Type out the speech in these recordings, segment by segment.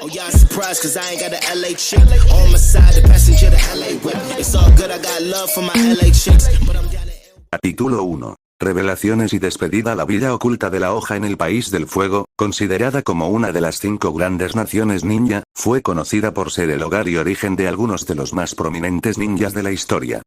Oh, y'all surprised cause I ain't got a LA chick on my side, the passenger the LA whip. It's all good, I got love for my LA chicks, but I'm down to... Capítulo 1. Revelaciones y despedida. La villa oculta de la hoja en el País del Fuego, considerada como una de las 5 grandes naciones ninja, fue conocida por ser el hogar y origen de algunos de los más prominentes ninjas de la historia.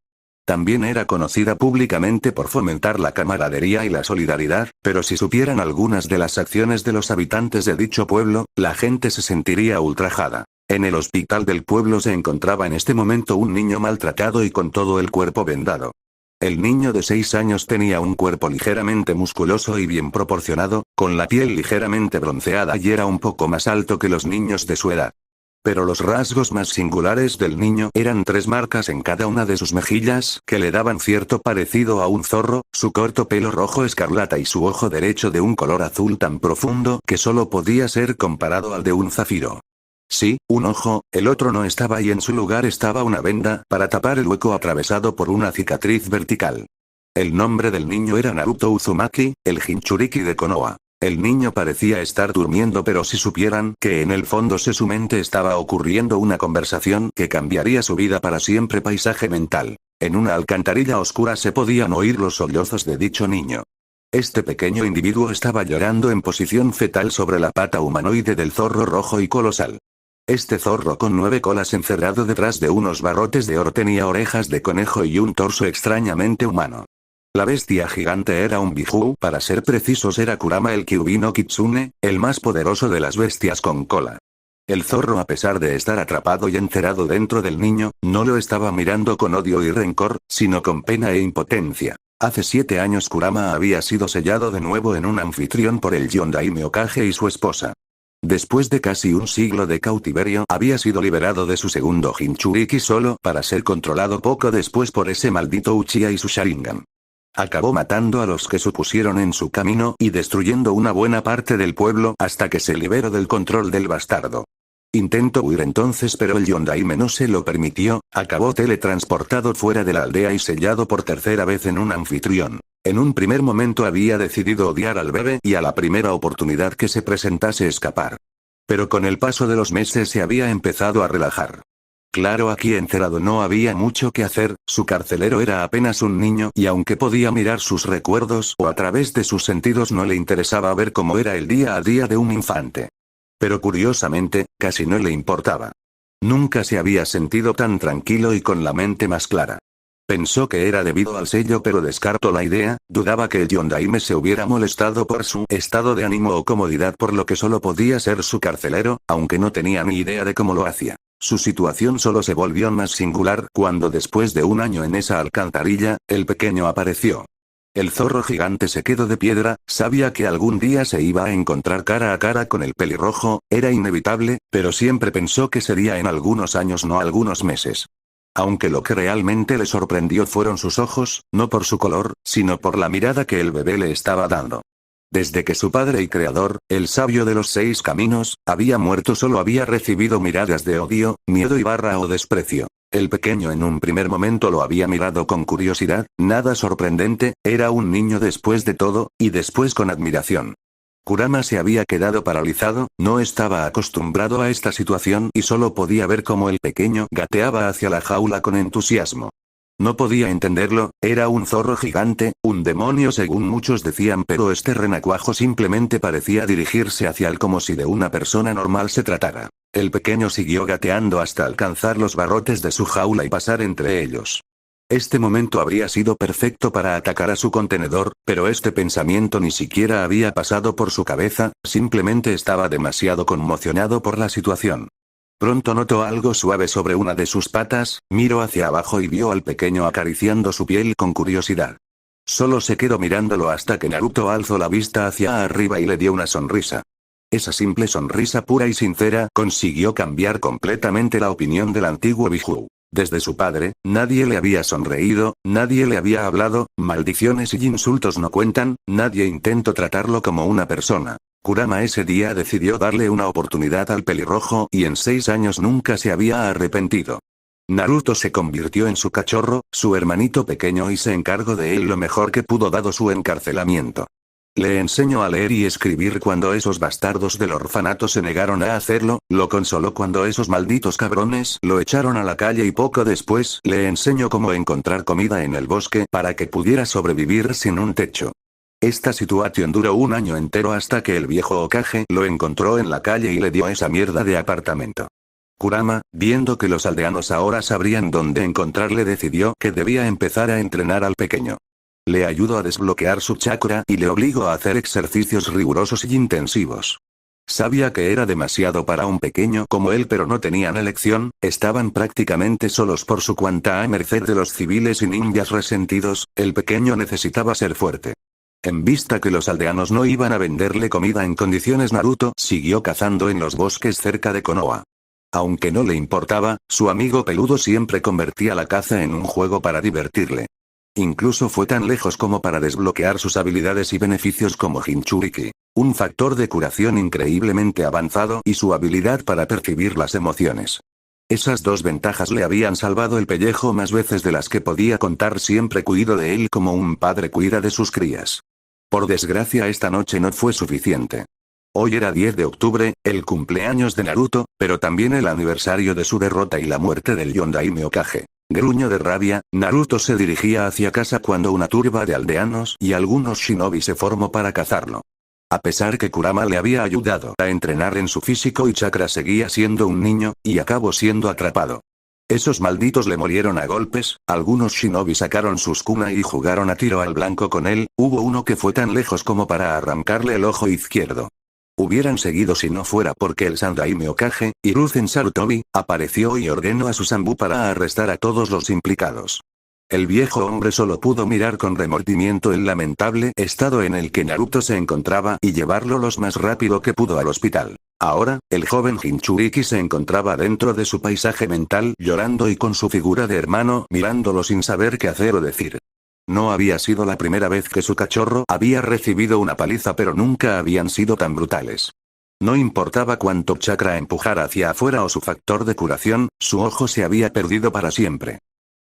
También era conocida públicamente por fomentar la camaradería y la solidaridad, pero si supieran algunas de las acciones de los habitantes de dicho pueblo, la gente se sentiría ultrajada. En el hospital del pueblo se encontraba en este momento un niño maltratado y con todo el cuerpo vendado. El niño de 6 años tenía un cuerpo ligeramente musculoso y bien proporcionado, con la piel ligeramente bronceada y era un poco más alto que los niños de su edad. Pero los rasgos más singulares del niño eran 3 marcas en cada una de sus mejillas que le daban cierto parecido a un zorro, su corto pelo rojo escarlata y su ojo derecho de un color azul tan profundo que solo podía ser comparado al de un zafiro. Sí, un ojo, el otro no estaba y en su lugar estaba una venda para tapar el hueco atravesado por una cicatriz vertical. El nombre del niño era Naruto Uzumaki, el Jinchuriki de Konoha. El niño parecía estar durmiendo, pero si supieran que en el fondo de su mente estaba ocurriendo una conversación que cambiaría su vida para siempre. Paisaje mental. En una alcantarilla oscura se podían oír los sollozos de dicho niño. Este pequeño individuo estaba llorando en posición fetal sobre la pata humanoide del zorro rojo y colosal. Este zorro con 9 colas encerrado detrás de unos barrotes de oro tenía orejas de conejo y un torso extrañamente humano. La bestia gigante era un Biju, para ser precisos era Kurama el Kyuubi no Kitsune, el más poderoso de las bestias con cola. El zorro, a pesar de estar atrapado y encerrado dentro del niño, no lo estaba mirando con odio y rencor, sino con pena e impotencia. Hace 7 años Kurama había sido sellado de nuevo en un anfitrión por el Yondaime Okage y su esposa. Después de casi un siglo de cautiverio, había sido liberado de su segundo Jinchuriki solo para ser controlado poco después por ese maldito Uchiha y su Sharingan. Acabó matando a los que se pusieron en su camino y destruyendo una buena parte del pueblo hasta que se liberó del control del bastardo. Intentó huir entonces, pero el Yondaime no se lo permitió, acabó teletransportado fuera de la aldea y sellado por tercera vez en un anfitrión. En un primer momento había decidido odiar al bebé y a la primera oportunidad que se presentase escapar. Pero con el paso de los meses se había empezado a relajar. Claro, aquí encerrado no había mucho que hacer, su carcelero era apenas un niño y aunque podía mirar sus recuerdos o a través de sus sentidos no le interesaba ver cómo era el día a día de un infante. Pero curiosamente, casi no le importaba. Nunca se había sentido tan tranquilo y con la mente más clara. Pensó que era debido al sello, pero descartó la idea, dudaba que el Yondaime se hubiera molestado por su estado de ánimo o comodidad, por lo que solo podía ser su carcelero, aunque no tenía ni idea de cómo lo hacía. Su situación solo se volvió más singular cuando después de un año en esa alcantarilla, el pequeño apareció. El zorro gigante se quedó de piedra, sabía que algún día se iba a encontrar cara a cara con el pelirrojo, era inevitable, pero siempre pensó que sería en algunos años, no algunos meses. Aunque lo que realmente le sorprendió fueron sus ojos, no por su color, sino por la mirada que el bebé le estaba dando. Desde que su padre y creador, el sabio de los 6 caminos, había muerto, solo había recibido miradas de odio, miedo o desprecio. El pequeño en un primer momento lo había mirado con curiosidad, nada sorprendente, era un niño después de todo, y después con admiración. Kurama se había quedado paralizado, no estaba acostumbrado a esta situación y solo podía ver cómo el pequeño gateaba hacia la jaula con entusiasmo. No podía entenderlo, era un zorro gigante, un demonio según muchos decían, pero este renacuajo simplemente parecía dirigirse hacia él como si de una persona normal se tratara. El pequeño siguió gateando hasta alcanzar los barrotes de su jaula y pasar entre ellos. Este momento habría sido perfecto para atacar a su contenedor, pero este pensamiento ni siquiera había pasado por su cabeza, simplemente estaba demasiado conmocionado por la situación. Pronto notó algo suave sobre una de sus patas, miró hacia abajo y vio al pequeño acariciando su piel con curiosidad. Solo se quedó mirándolo hasta que Naruto alzó la vista hacia arriba y le dio una sonrisa. Esa simple sonrisa pura y sincera consiguió cambiar completamente la opinión del antiguo Biju. Desde su padre, nadie le había sonreído, nadie le había hablado, maldiciones y insultos no cuentan, nadie intentó tratarlo como una persona. Kurama ese día decidió darle una oportunidad al pelirrojo y en 6 años nunca se había arrepentido. Naruto se convirtió en su cachorro, su hermanito pequeño, y se encargó de él lo mejor que pudo dado su encarcelamiento. Le enseñó a leer y escribir cuando esos bastardos del orfanato se negaron a hacerlo, lo consoló cuando esos malditos cabrones lo echaron a la calle y poco después le enseñó cómo encontrar comida en el bosque para que pudiera sobrevivir sin un techo. Esta situación duró un año entero hasta que el viejo Hokage lo encontró en la calle y le dio esa mierda de apartamento. Kurama, viendo que los aldeanos ahora sabrían dónde encontrarle, decidió que debía empezar a entrenar al pequeño. Le ayudó a desbloquear su chakra y le obligó a hacer ejercicios rigurosos y intensivos. Sabía que era demasiado para un pequeño como él, pero no tenían elección, estaban prácticamente solos por su cuenta a merced de los civiles y ninjas resentidos, el pequeño necesitaba ser fuerte. En vista que los aldeanos no iban a venderle comida en condiciones, Naruto siguió cazando en los bosques cerca de Konoha. Aunque no le importaba, su amigo peludo siempre convertía la caza en un juego para divertirle. Incluso fue tan lejos como para desbloquear sus habilidades y beneficios como Jinchuriki, un factor de curación increíblemente avanzado, y su habilidad para percibir las emociones. Esas dos ventajas le habían salvado el pellejo más veces de las que podía contar. Siempre cuidó de él como un padre cuida de sus crías. Por desgracia, esta noche no fue suficiente. Hoy era 10 de octubre, el cumpleaños de Naruto, pero también el aniversario de su derrota y la muerte del Yondaime Hokage. Gruño de rabia, Naruto se dirigía hacia casa cuando una turba de aldeanos y algunos shinobi se formó para cazarlo. A pesar que Kurama le había ayudado a entrenar en su físico y chakra, seguía siendo un niño, y acabó siendo atrapado. Esos malditos le molieron a golpes, algunos shinobi sacaron sus kunai y jugaron a tiro al blanco con él, hubo uno que fue tan lejos como para arrancarle el ojo izquierdo. Hubieran seguido si no fuera porque el Sandaime Hokage, Hiruzen Sarutobi, apareció y ordenó a su Sanbu para arrestar a todos los implicados. El viejo hombre solo pudo mirar con remordimiento el lamentable estado en el que Naruto se encontraba y llevarlo lo más rápido que pudo al hospital. Ahora, el joven Jinchuriki se encontraba dentro de su paisaje mental, llorando y con su figura de hermano mirándolo sin saber qué hacer o decir. No había sido la primera vez que su cachorro había recibido una paliza, pero nunca habían sido tan brutales. No importaba cuánto chakra empujara hacia afuera o su factor de curación, su ojo se había perdido para siempre.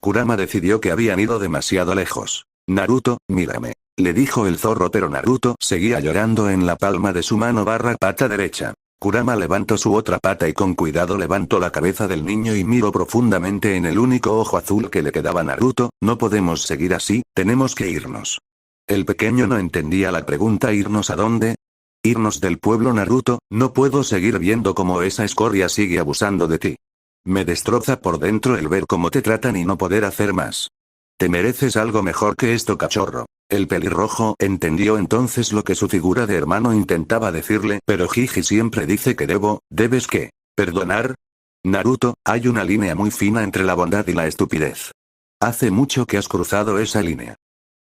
Kurama decidió que habían ido demasiado lejos. Naruto, mírame, le dijo el zorro, pero Naruto seguía llorando en la palma de su mano / pata derecha. Kurama levantó su otra pata y con cuidado levantó la cabeza del niño y miró profundamente en el único ojo azul que le quedaba. Naruto, no podemos seguir así, tenemos que irnos. El pequeño no entendía la pregunta. ¿Irnos a dónde? Irnos del pueblo. Naruto, no puedo seguir viendo cómo esa escoria sigue abusando de ti. Me destroza por dentro el ver cómo te tratan y no poder hacer más. Te mereces algo mejor que esto, cachorro. El pelirrojo entendió entonces lo que su figura de hermano intentaba decirle, pero Jiji siempre dice que ¿debes qué? ¿Perdonar? Naruto, hay una línea muy fina entre la bondad y la estupidez. Hace mucho que has cruzado esa línea.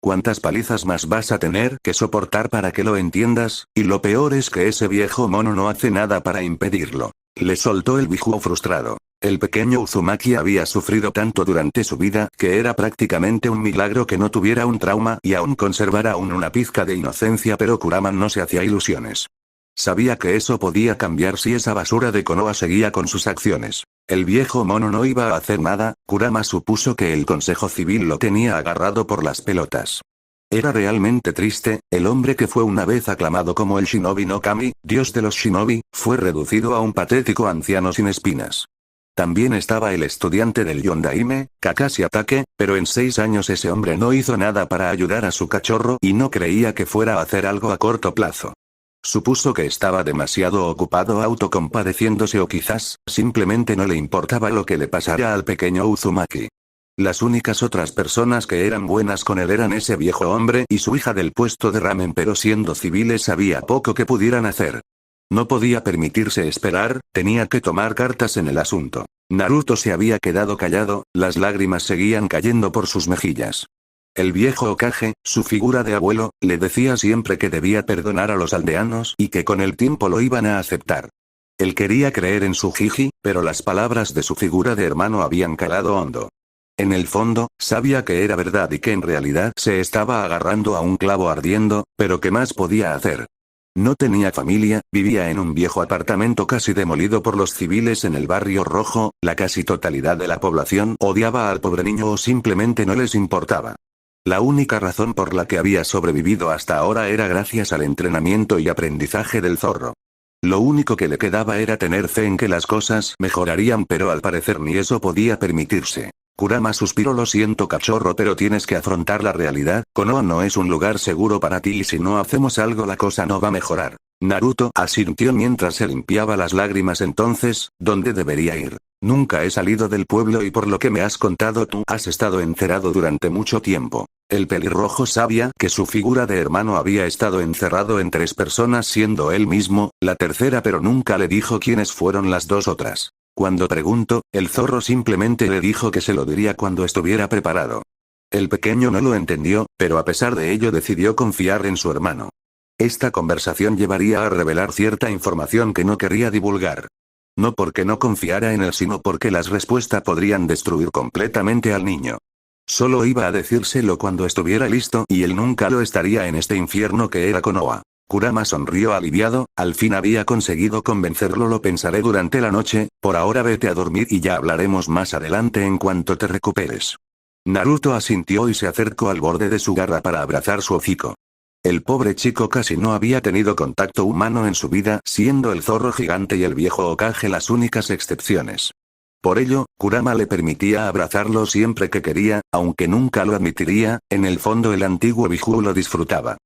¿Cuántas palizas más vas a tener que soportar para que lo entiendas? Y lo peor es que ese viejo mono no hace nada para impedirlo. Le soltó el Biju frustrado. El pequeño Uzumaki había sufrido tanto durante su vida que era prácticamente un milagro que no tuviera un trauma y aún conservara una pizca de inocencia, pero Kurama no se hacía ilusiones. Sabía que eso podía cambiar si esa basura de Konoha seguía con sus acciones. El viejo mono no iba a hacer nada. Kurama supuso que el Consejo Civil lo tenía agarrado por las pelotas. Era realmente triste, el hombre que fue una vez aclamado como el Shinobi no Kami, dios de los shinobi, fue reducido a un patético anciano sin espinas. También estaba el estudiante del Yondaime, Kakashi Atake, pero en 6 años ese hombre no hizo nada para ayudar a su cachorro y no creía que fuera a hacer algo a corto plazo. Supuso que estaba demasiado ocupado autocompadeciéndose o quizás, simplemente no le importaba lo que le pasara al pequeño Uzumaki. Las únicas otras personas que eran buenas con él eran ese viejo hombre y su hija del puesto de ramen, pero siendo civiles había poco que pudieran hacer. No podía permitirse esperar, tenía que tomar cartas en el asunto. Naruto se había quedado callado, las lágrimas seguían cayendo por sus mejillas. El viejo Hokage, su figura de abuelo, le decía siempre que debía perdonar a los aldeanos y que con el tiempo lo iban a aceptar. Él quería creer en su Jiji, pero las palabras de su figura de hermano habían calado hondo. En el fondo, sabía que era verdad y que en realidad se estaba agarrando a un clavo ardiendo, pero ¿qué más podía hacer? No tenía familia, vivía en un viejo apartamento casi demolido por los civiles en el barrio rojo, la casi totalidad de la población odiaba al pobre niño o simplemente no les importaba. La única razón por la que había sobrevivido hasta ahora era gracias al entrenamiento y aprendizaje del zorro. Lo único que le quedaba era tener fe en que las cosas mejorarían, pero al parecer ni eso podía permitirse. Kurama suspiró: lo siento cachorro, pero tienes que afrontar la realidad. Konoha no es un lugar seguro para ti y si no hacemos algo la cosa no va a mejorar. Naruto asintió mientras se limpiaba las lágrimas. Entonces, ¿dónde debería ir? Nunca he salido del pueblo y por lo que me has contado tú has estado encerrado durante mucho tiempo. El pelirrojo sabía que su figura de hermano había estado encerrado en 3 personas siendo él mismo, la tercera, pero nunca le dijo quiénes fueron las 2 otras. Cuando preguntó, el zorro simplemente le dijo que se lo diría cuando estuviera preparado. El pequeño no lo entendió, pero a pesar de ello decidió confiar en su hermano. Esta conversación llevaría a revelar cierta información que no quería divulgar. No porque no confiara en él, sino porque las respuestas podrían destruir completamente al niño. Solo iba a decírselo cuando estuviera listo y él nunca lo estaría en este infierno que era Konoha. Kurama sonrió aliviado, al fin había conseguido convencerlo. Lo pensaré durante la noche, por ahora vete a dormir y ya hablaremos más adelante en cuanto te recuperes. Naruto asintió y se acercó al borde de su garra para abrazar su hocico. El pobre chico casi no había tenido contacto humano en su vida, siendo el zorro gigante y el viejo Hokage las únicas excepciones. Por ello, Kurama le permitía abrazarlo siempre que quería, aunque nunca lo admitiría, en el fondo el antiguo Biju lo disfrutaba.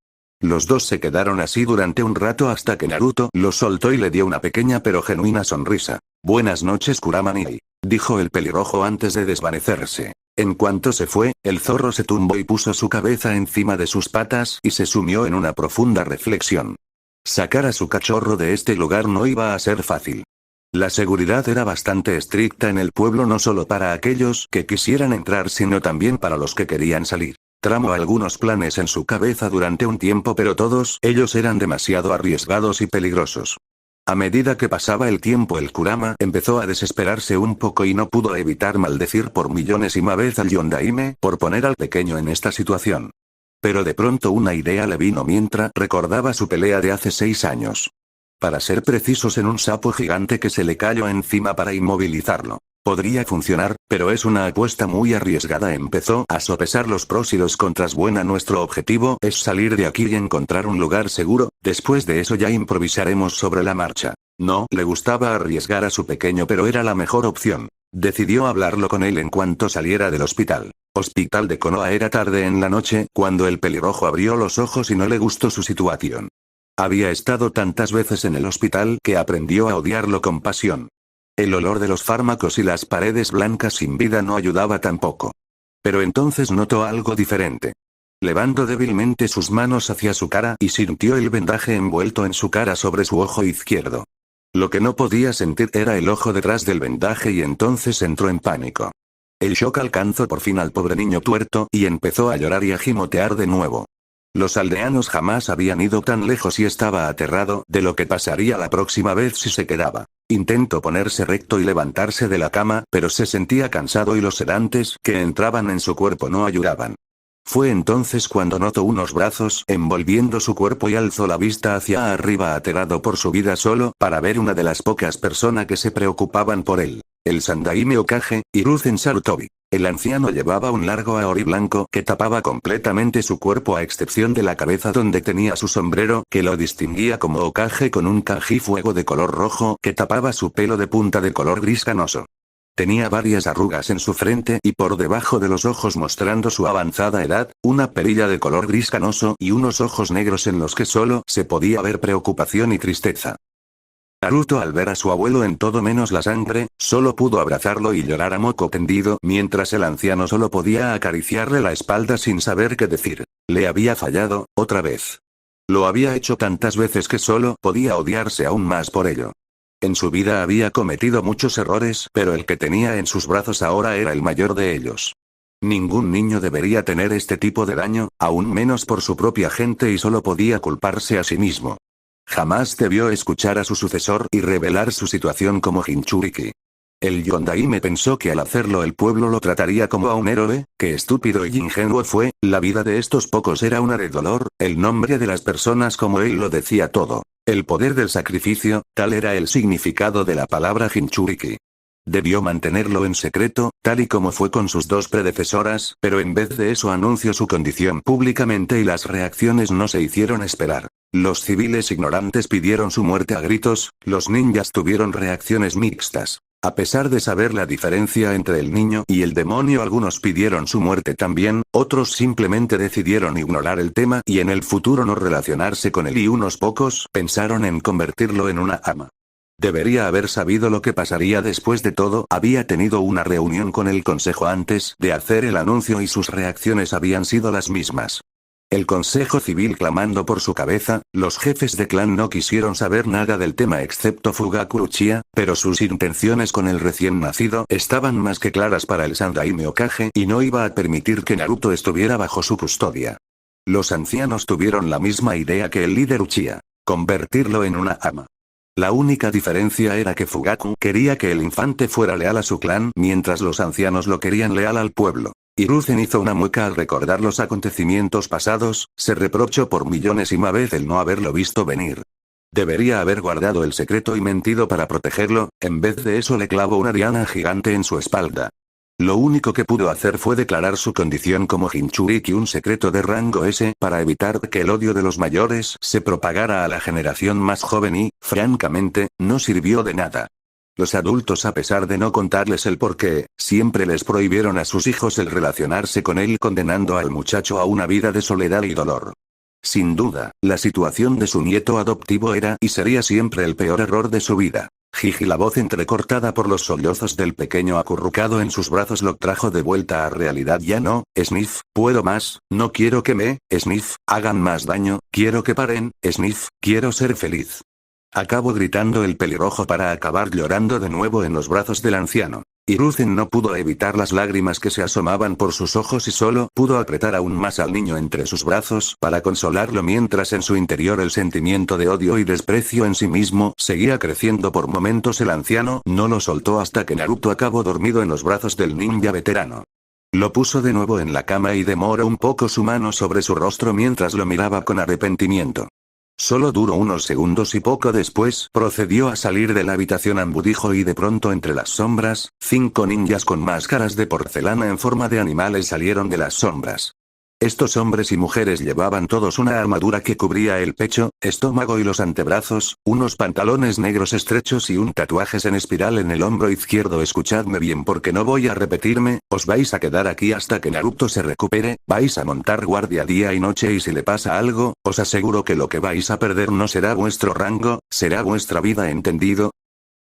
Los dos se quedaron así durante un rato hasta que Naruto lo soltó y le dio una pequeña pero genuina sonrisa. Buenas noches Kurama-ni, dijo el pelirrojo antes de desvanecerse. En cuanto se fue, el zorro se tumbó y puso su cabeza encima de sus patas y se sumió en una profunda reflexión. Sacar a su cachorro de este lugar no iba a ser fácil. La seguridad era bastante estricta en el pueblo, no solo para aquellos que quisieran entrar sino también para los que querían salir. Tramó algunos planes en su cabeza durante un tiempo, pero todos ellos eran demasiado arriesgados y peligrosos. A medida que pasaba el tiempo el Kurama empezó a desesperarse un poco y no pudo evitar maldecir por millonésima vez al Yondaime por poner al pequeño en esta situación. Pero de pronto una idea le vino mientras recordaba su pelea de hace 6 años. Para ser precisos, en un sapo gigante que se le cayó encima para inmovilizarlo. Podría funcionar, pero es una apuesta muy arriesgada. Empezó a sopesar los pros y los contras. Bueno, nuestro objetivo es salir de aquí y encontrar un lugar seguro, después de eso ya improvisaremos sobre la marcha. No le gustaba arriesgar a su pequeño, pero era la mejor opción. Decidió hablarlo con él en cuanto saliera del hospital. Hospital de Konoha. Era tarde en la noche cuando el pelirrojo abrió los ojos y no le gustó su situación. Había estado tantas veces en el hospital que aprendió a odiarlo con pasión. El olor de los fármacos y las paredes blancas sin vida no ayudaba tampoco. Pero entonces notó algo diferente. Levantó débilmente sus manos hacia su cara y sintió el vendaje envuelto en su cara sobre su ojo izquierdo. Lo que no podía sentir era el ojo detrás del vendaje y entonces entró en pánico. El shock alcanzó por fin al pobre niño tuerto y empezó a llorar y a gimotear de nuevo. Los aldeanos jamás habían ido tan lejos y estaba aterrado de lo que pasaría la próxima vez si se quedaba. Intentó ponerse recto y levantarse de la cama, pero se sentía cansado y los sedantes que entraban en su cuerpo no ayudaban. Fue entonces cuando notó unos brazos envolviendo su cuerpo y alzó la vista hacia arriba aterrado por su vida solo para ver una de las pocas personas que se preocupaban por él. El Sandaime Hokage, Hiruzen Sarutobi. El anciano llevaba un largo aori blanco que tapaba completamente su cuerpo a excepción de la cabeza donde tenía su sombrero que lo distinguía como Hokage, con un kanji fuego de color rojo que tapaba su pelo de punta de color gris canoso. Tenía varias arrugas en su frente y por debajo de los ojos mostrando su avanzada edad, una perilla de color gris canoso y unos ojos negros en los que solo se podía ver preocupación y tristeza. Naruto, al ver a su abuelo en todo menos la sangre, solo pudo abrazarlo y llorar a moco tendido, mientras el anciano solo podía acariciarle la espalda sin saber qué decir. Le había fallado, otra vez. Lo había hecho tantas veces que solo podía odiarse aún más por ello. En su vida había cometido muchos errores, pero el que tenía en sus brazos ahora era el mayor de ellos. Ningún niño debería tener este tipo de daño, aún menos por su propia gente, y solo podía culparse a sí mismo. Jamás debió escuchar a su sucesor y revelar su situación como Jinchuriki. El Yondaime pensó que al hacerlo el pueblo lo trataría como a un héroe. Qué estúpido y ingenuo fue. La vida de estos pocos era una de dolor, el nombre de las personas como él lo decía todo. El poder del sacrificio, tal era el significado de la palabra Jinchuriki. Debió mantenerlo en secreto, tal y como fue con sus dos predecesoras, pero en vez de eso anunció su condición públicamente y las reacciones no se hicieron esperar. Los civiles ignorantes pidieron su muerte a gritos, los ninjas tuvieron reacciones mixtas. A pesar de saber la diferencia entre el niño y el demonio, algunos pidieron su muerte también, otros simplemente decidieron ignorar el tema y en el futuro no relacionarse con él y unos pocos pensaron en convertirlo en una ama. Debería haber sabido lo que pasaría después de todo, había tenido una reunión con el consejo antes de hacer el anuncio y sus reacciones habían sido las mismas. El consejo civil clamando por su cabeza, los jefes de clan no quisieron saber nada del tema excepto Fugaku Uchiha, pero sus intenciones con el recién nacido estaban más que claras para el Sandaime Hokage y no iba a permitir que Naruto estuviera bajo su custodia. Los ancianos tuvieron la misma idea que el líder Uchiha: convertirlo en una ama. La única diferencia era que Fugaku quería que el infante fuera leal a su clan mientras los ancianos lo querían leal al pueblo. Hiruzen hizo una mueca al recordar los acontecimientos pasados, se reprochó por millonésima vez el no haberlo visto venir. Debería haber guardado el secreto y mentido para protegerlo, en vez de eso le clavó una diana gigante en su espalda. Lo único que pudo hacer fue declarar su condición como Jinchuriki, un secreto de rango S, para evitar que el odio de los mayores se propagara a la generación más joven y, francamente, no sirvió de nada. Los adultos, a pesar de no contarles el porqué, siempre les prohibieron a sus hijos el relacionarse con él, condenando al muchacho a una vida de soledad y dolor. Sin duda, la situación de su nieto adoptivo era y sería siempre el peor error de su vida. Jiji, la voz entrecortada por los sollozos del pequeño acurrucado en sus brazos lo trajo de vuelta a realidad. Ya no, Sniff, puedo más, no quiero que me, Sniff, hagan más daño, quiero que paren, Sniff, quiero ser feliz. Acabó gritando el pelirrojo para acabar llorando de nuevo en los brazos del anciano. Hiruzen no pudo evitar las lágrimas que se asomaban por sus ojos y solo pudo apretar aún más al niño entre sus brazos para consolarlo mientras en su interior el sentimiento de odio y desprecio en sí mismo seguía creciendo. Por momentos el anciano no lo soltó hasta que Naruto acabó dormido en los brazos del ninja veterano. Lo puso de nuevo en la cama y demoró un poco su mano sobre su rostro mientras lo miraba con arrepentimiento. Solo duró unos segundos y poco después procedió a salir de la habitación ambudijo y de pronto entre las sombras, 5 ninjas con máscaras de porcelana en forma de animales salieron de las sombras. Estos hombres y mujeres llevaban todos una armadura que cubría el pecho, estómago y los antebrazos, unos pantalones negros estrechos y un tatuaje en espiral en el hombro izquierdo. Escuchadme bien porque no voy a repetirme, os vais a quedar aquí hasta que Naruto se recupere, vais a montar guardia día y noche y si le pasa algo, os aseguro que lo que vais a perder no será vuestro rango, será vuestra vida, ¿entendido?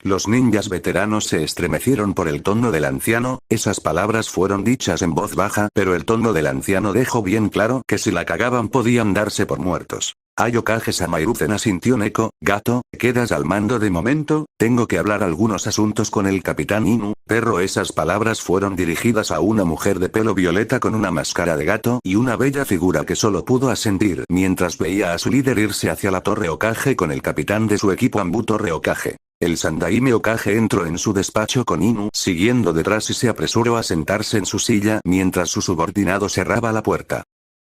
Los ninjas veteranos se estremecieron por el tono del anciano, esas palabras fueron dichas en voz baja, pero el tono del anciano dejó bien claro que si la cagaban podían darse por muertos. Ay, Hokage-sama. Hiruzen asintió. Neko, gato, quedas al mando de momento, tengo que hablar algunos asuntos con el capitán Inu, perro. Esas palabras fueron dirigidas a una mujer de pelo violeta con una máscara de gato y una bella figura que solo pudo asentir mientras veía a su líder irse hacia la Torre Hokage con el capitán de su equipo Anbu. Torre Hokage. El Sandaime Hokage entró en su despacho con Inu siguiendo detrás y se apresuró a sentarse en su silla mientras su subordinado cerraba la puerta.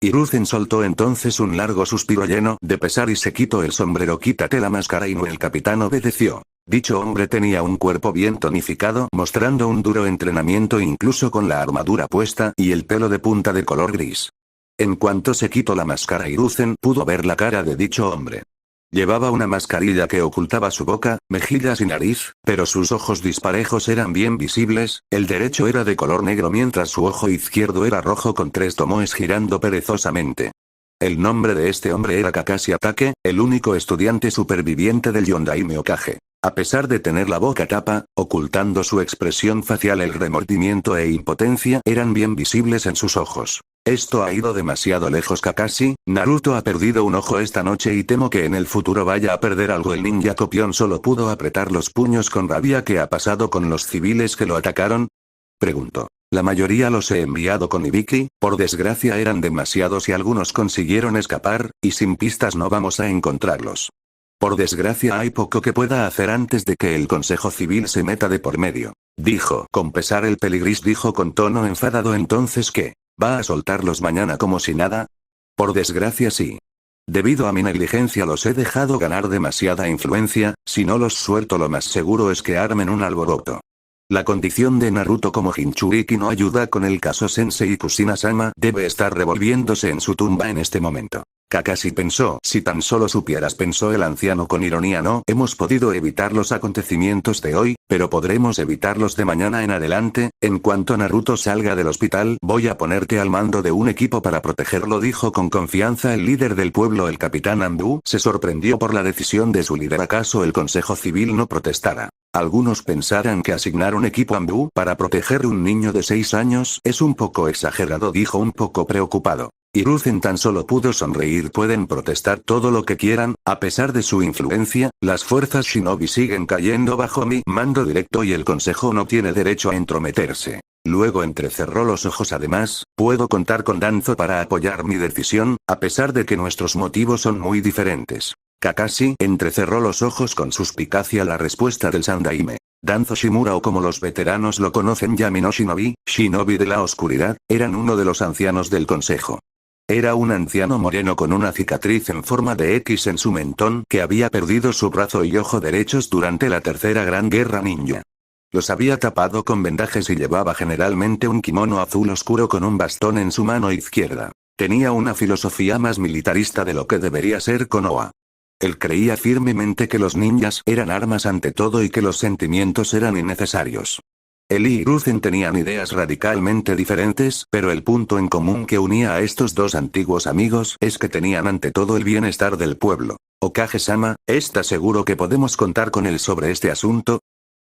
Hiruzen soltó entonces un largo suspiro lleno de pesar y se quitó el sombrero. Quítate la máscara, Inu. El capitán obedeció. Dicho hombre tenía un cuerpo bien tonificado, mostrando un duro entrenamiento incluso con la armadura puesta y el pelo de punta de color gris. En cuanto se quitó la máscara, Hiruzen pudo ver la cara de dicho hombre. Llevaba una mascarilla que ocultaba su boca, mejillas y nariz, pero sus ojos disparejos eran bien visibles. El derecho era de color negro mientras su ojo izquierdo era rojo con 3 tomoes girando perezosamente. El nombre de este hombre era Kakashi Hatake, el único estudiante superviviente del Yondaime Hokage. A pesar de tener la boca tapa, ocultando su expresión facial, el remordimiento e impotencia eran bien visibles en sus ojos. Esto ha ido demasiado lejos, Kakashi. Naruto ha perdido un ojo esta noche y temo que en el futuro vaya a perder algo. El ninja copión solo pudo apretar los puños con rabia. ¿Qué ha pasado con los civiles que lo atacaron?, preguntó. La mayoría los he enviado con Ibiki, por desgracia eran demasiados y algunos consiguieron escapar, y sin pistas no vamos a encontrarlos. Por desgracia hay poco que pueda hacer antes de que el Consejo Civil se meta de por medio, dijo con pesar el peligris. Dijo con tono enfadado. ¿Entonces qué? ¿Va a soltarlos mañana como si nada? Por desgracia sí. Debido a mi negligencia los he dejado ganar demasiada influencia, si no los suelto lo más seguro es que armen un alboroto. La condición de Naruto como Jinchuriki no ayuda con el caso Sensei Kushina-sama debe estar revolviéndose en su tumba en este momento. Kakashi pensó, si tan solo supieras, pensó el anciano con ironía, no hemos podido evitar los acontecimientos de hoy, pero podremos evitarlos de mañana en adelante. En cuanto Naruto salga del hospital, voy a ponerte al mando de un equipo para protegerlo, dijo con confianza el líder del pueblo. El capitán Anbu se sorprendió por la decisión de su líder. ¿Acaso el Consejo Civil no protestará? Algunos pensarán que asignar un equipo Anbu para proteger un niño de 6 años es un poco exagerado, dijo un poco preocupado. Hiruzen tan solo pudo sonreír. Pueden protestar todo lo que quieran, a pesar de su influencia, las fuerzas shinobi siguen cayendo bajo mi mando directo y el consejo no tiene derecho a entrometerse. Luego entrecerró los ojos. Además, puedo contar con Danzo para apoyar mi decisión, a pesar de que nuestros motivos son muy diferentes. Kakashi entrecerró los ojos con suspicacia. La respuesta del Sandaime Danzo Shimura, o como los veteranos lo conocen, Yami no Shinobi, Shinobi de la oscuridad, eran uno de los ancianos del consejo. Era un anciano moreno con una cicatriz en forma de X en su mentón, que había perdido su brazo y ojo derechos durante la tercera gran guerra ninja. Los había tapado con vendajes y llevaba generalmente un kimono azul oscuro con un bastón en su mano izquierda. Tenía una filosofía más militarista de lo que debería ser Konoha. Él creía firmemente que los ninjas eran armas ante todo y que los sentimientos eran innecesarios. Él y Hiruzen tenían ideas radicalmente diferentes, pero el punto en común que unía a estos dos antiguos amigos es que tenían ante todo el bienestar del pueblo. Okage-sama, ¿está seguro que podemos contar con él sobre este asunto?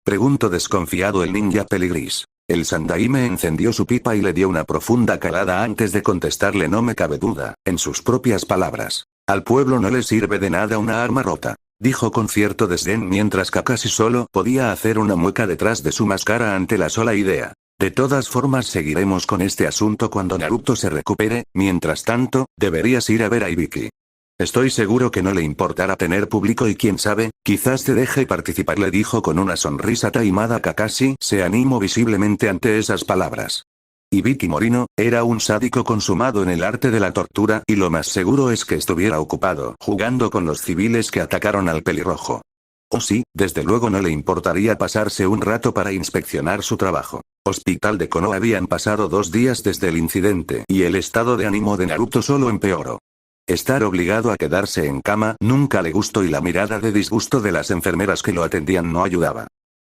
Preguntó desconfiado el ninja peligris. El Sandaime encendió su pipa y le dio una profunda calada antes de contestarle. No me cabe duda, en sus propias palabras. Al pueblo no le sirve de nada una arma rota, dijo con cierto desdén mientras Kakashi solo podía hacer una mueca detrás de su máscara ante la sola idea. De todas formas seguiremos con este asunto cuando Naruto se recupere, mientras tanto, deberías ir a ver a Ibiki. Estoy seguro que no le importará tener público y quién sabe, quizás te deje participar, le dijo con una sonrisa taimada. Kakashi se animó visiblemente ante esas palabras. Ibiki Morino era un sádico consumado en el arte de la tortura y lo más seguro es que estuviera ocupado jugando con los civiles que atacaron al pelirrojo. Oh sí, desde luego no le importaría pasarse un rato para inspeccionar su trabajo. Hospital de Konoha. Habían pasado 2 días desde el incidente y el estado de ánimo de Naruto solo empeoró. Estar obligado a quedarse en cama nunca le gustó y la mirada de disgusto de las enfermeras que lo atendían no ayudaba.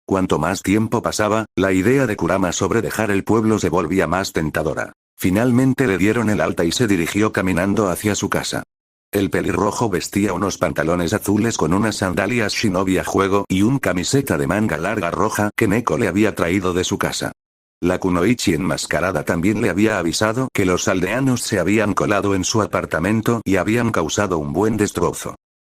Cuanto más tiempo pasaba, la idea de Kurama sobre dejar el pueblo se volvía más tentadora. Finalmente le dieron el alta y se dirigió caminando hacia su casa. El pelirrojo vestía unos pantalones azules con unas sandalias shinobi a juego y un camiseta de manga larga roja que Neko le había traído de su casa. La kunoichi enmascarada también le había avisado que los aldeanos se habían colado en su apartamento y habían causado un buen destrozo.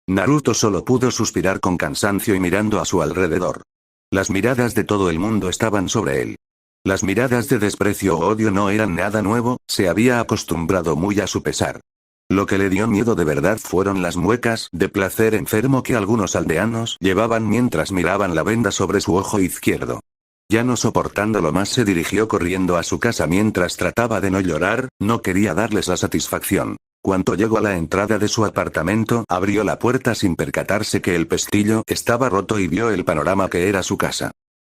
Naruto solo pudo suspirar con cansancio y mirando a su alrededor. Las miradas de todo el mundo estaban sobre él. Las miradas de desprecio o odio no eran nada nuevo, se había acostumbrado muy a su pesar. Lo que le dio miedo de verdad fueron las muecas de placer enfermo que algunos aldeanos llevaban mientras miraban la venda sobre su ojo izquierdo. Ya no soportándolo más se dirigió corriendo a su casa mientras trataba de no llorar, no quería darles la satisfacción. Cuando llegó a la entrada de su apartamento, abrió la puerta sin percatarse que el pestillo estaba roto y vio el panorama que era su casa.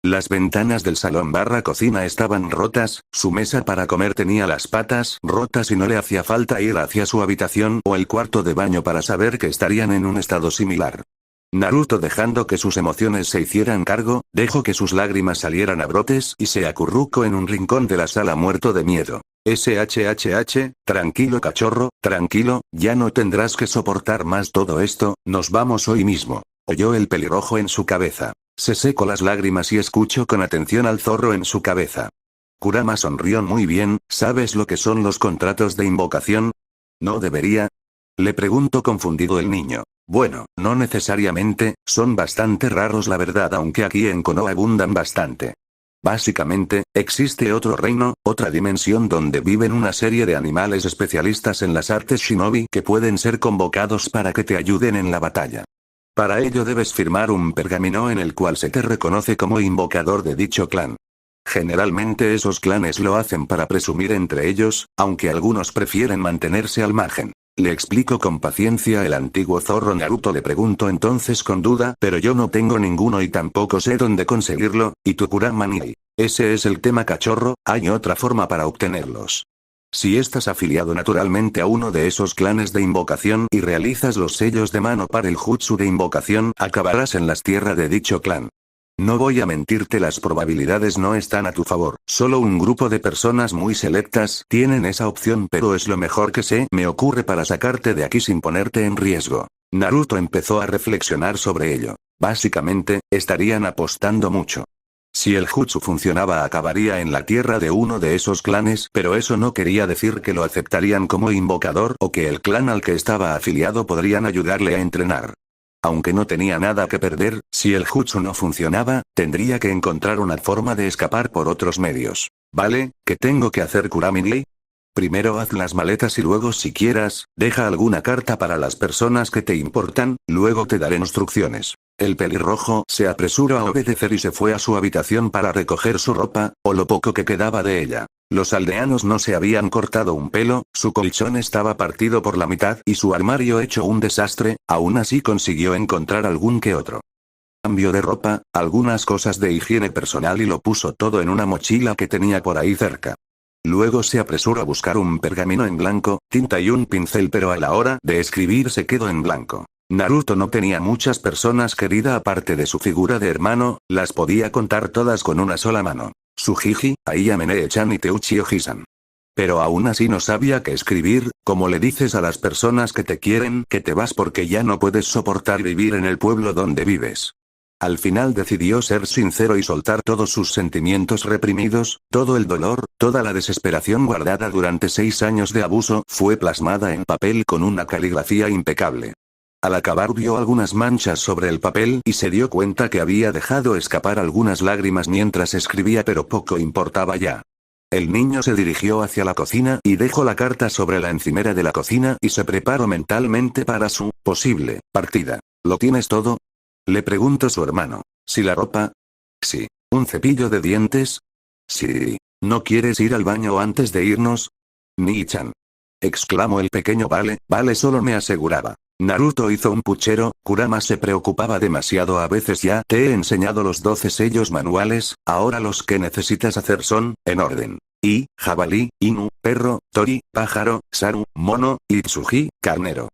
Las ventanas del salón / cocina estaban rotas, su mesa para comer tenía las patas rotas y no le hacía falta ir hacia su habitación o el cuarto de baño para saber que estarían en un estado similar. Naruto, dejando que sus emociones se hicieran cargo, dejó que sus lágrimas salieran a brotes y se acurrucó en un rincón de la sala muerto de miedo. SHHH, tranquilo cachorro, tranquilo, ya no tendrás que soportar más todo esto, nos vamos hoy mismo. Oyó el pelirrojo en su cabeza. Se secó las lágrimas y escuchó con atención al zorro en su cabeza. Kurama sonrió. Muy bien, ¿sabes lo que son los contratos de invocación? ¿No debería? Le preguntó confundido el niño. Bueno, no necesariamente, son bastante raros la verdad, aunque aquí en Konoha abundan bastante. Básicamente, existe otro reino, otra dimensión donde viven una serie de animales especialistas en las artes shinobi que pueden ser convocados para que te ayuden en la batalla. Para ello debes firmar un pergamino en el cual se te reconoce como invocador de dicho clan. Generalmente esos clanes lo hacen para presumir entre ellos, aunque algunos prefieren mantenerse al margen. Le explico con paciencia el antiguo zorro. Naruto le preguntó entonces con duda, pero yo no tengo ninguno y tampoco sé dónde conseguirlo, y tu Kurama ni. Ese es el tema, cachorro, hay otra forma para obtenerlos. Si estás afiliado naturalmente a uno de esos clanes de invocación y realizas los sellos de mano para el jutsu de invocación, acabarás en las tierras de dicho clan. No voy a mentirte, las probabilidades no están a tu favor, solo un grupo de personas muy selectas tienen esa opción, pero es lo mejor que se me ocurre para sacarte de aquí sin ponerte en riesgo. Naruto empezó a reflexionar sobre ello. Básicamente, estarían apostando mucho. Si el jutsu funcionaba, acabaría en la tierra de uno de esos clanes, pero eso no quería decir que lo aceptarían como invocador o que el clan al que estaba afiliado podrían ayudarle a entrenar. Aunque no tenía nada que perder, si el jutsu no funcionaba, tendría que encontrar una forma de escapar por otros medios. ¿Vale? ¿Qué tengo que hacer, Kurami-ni? Primero haz las maletas y luego, si quieras, deja alguna carta para las personas que te importan, luego te daré instrucciones. El pelirrojo se apresuró a obedecer y se fue a su habitación para recoger su ropa, o lo poco que quedaba de ella. Los aldeanos no se habían cortado un pelo, su colchón estaba partido por la mitad y su armario hecho un desastre, aún así consiguió encontrar algún que otro cambio de ropa, algunas cosas de higiene personal y lo puso todo en una mochila que tenía por ahí cerca. Luego se apresuró a buscar un pergamino en blanco, tinta y un pincel, pero a la hora de escribir se quedó en blanco. Naruto no tenía muchas personas queridas aparte de su figura de hermano, las podía contar todas con una sola mano. Tsujiji, Ayame Ne-chan y Teuchi Oji-san. Pero aún así no sabía qué escribir. ¿Cómo le dices a las personas que te quieren que te vas porque ya no puedes soportar vivir en el pueblo donde vives? Al final decidió ser sincero y soltar todos sus sentimientos reprimidos, todo el dolor, toda la desesperación guardada durante 6 años de abuso fue plasmada en papel con una caligrafía impecable. Al acabar vio algunas manchas sobre el papel y se dio cuenta que había dejado escapar algunas lágrimas mientras escribía, pero poco importaba ya. El niño se dirigió hacia la cocina y dejó la carta sobre la encimera de la cocina y se preparó mentalmente para su posible partida. ¿Lo tienes todo? Le preguntó su hermano. ¿Sí la ropa? Sí. ¿Un cepillo de dientes? Sí. ¿No quieres ir al baño antes de irnos? Ni-chan. Exclamó el pequeño. Vale, solo me aseguraba. Naruto hizo un puchero. Kurama se preocupaba demasiado. A veces ya te he enseñado los 12 sellos manuales, ahora los que necesitas hacer son, en orden. I, jabalí, Inu, perro, Tori, pájaro, Saru, mono, y Tsuji, carnero.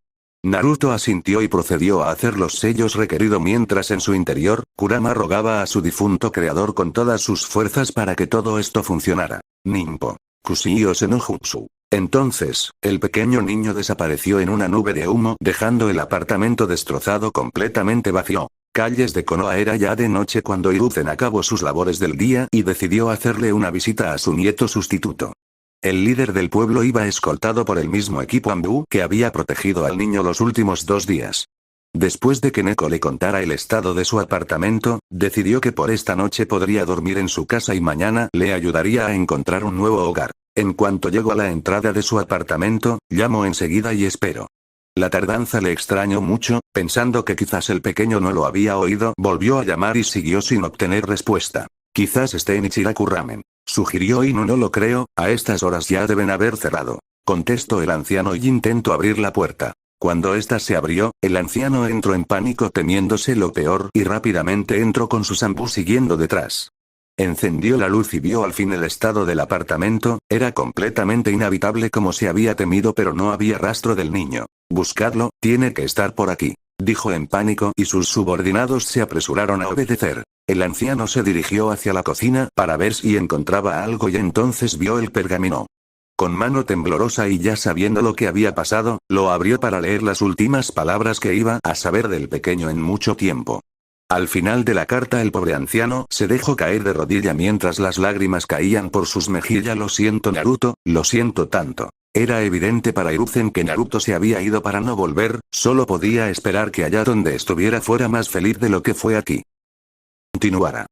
Naruto asintió y procedió a hacer los sellos requeridos mientras en su interior, Kurama rogaba a su difunto creador con todas sus fuerzas para que todo esto funcionara. Ninpo. Kushio-se no Jutsu. Entonces, el pequeño niño desapareció en una nube de humo, dejando el apartamento destrozado, completamente vacío. Calles de Konoha. Era ya de noche cuando Hiruzen acabó sus labores del día y decidió hacerle una visita a su nieto sustituto. El líder del pueblo iba escoltado por el mismo equipo Anbu que había protegido al niño los últimos 2 días. Después de que Neko le contara el estado de su apartamento, decidió que por esta noche podría dormir en su casa y mañana le ayudaría a encontrar un nuevo hogar. En cuanto llegó a la entrada de su apartamento, llamó enseguida y esperó. La tardanza le extrañó mucho, pensando que quizás el pequeño no lo había oído, volvió a llamar y siguió sin obtener respuesta. Quizás esté en Ichiraku Ramen, sugirió Inu. No lo creo, a estas horas ya deben haber cerrado, contestó el anciano y intentó abrir la puerta. Cuando ésta se abrió, el anciano entró en pánico temiéndose lo peor y rápidamente entró con su Zanbu siguiendo detrás. Encendió la luz y vio al fin el estado del apartamento, era completamente inhabitable como se había temido, pero no había rastro del niño. Buscadlo, tiene que estar por aquí, dijo en pánico y sus subordinados se apresuraron a obedecer. El anciano se dirigió hacia la cocina para ver si encontraba algo y entonces vio el pergamino. Con mano temblorosa y ya sabiendo lo que había pasado, lo abrió para leer las últimas palabras que iba a saber del pequeño en mucho tiempo. Al final de la carta el pobre anciano se dejó caer de rodilla mientras las lágrimas caían por sus mejillas. Lo siento Naruto, lo siento tanto. Era evidente para Hiruzen que Naruto se había ido para no volver, solo podía esperar que allá donde estuviera fuera más feliz de lo que fue aquí. Continuará.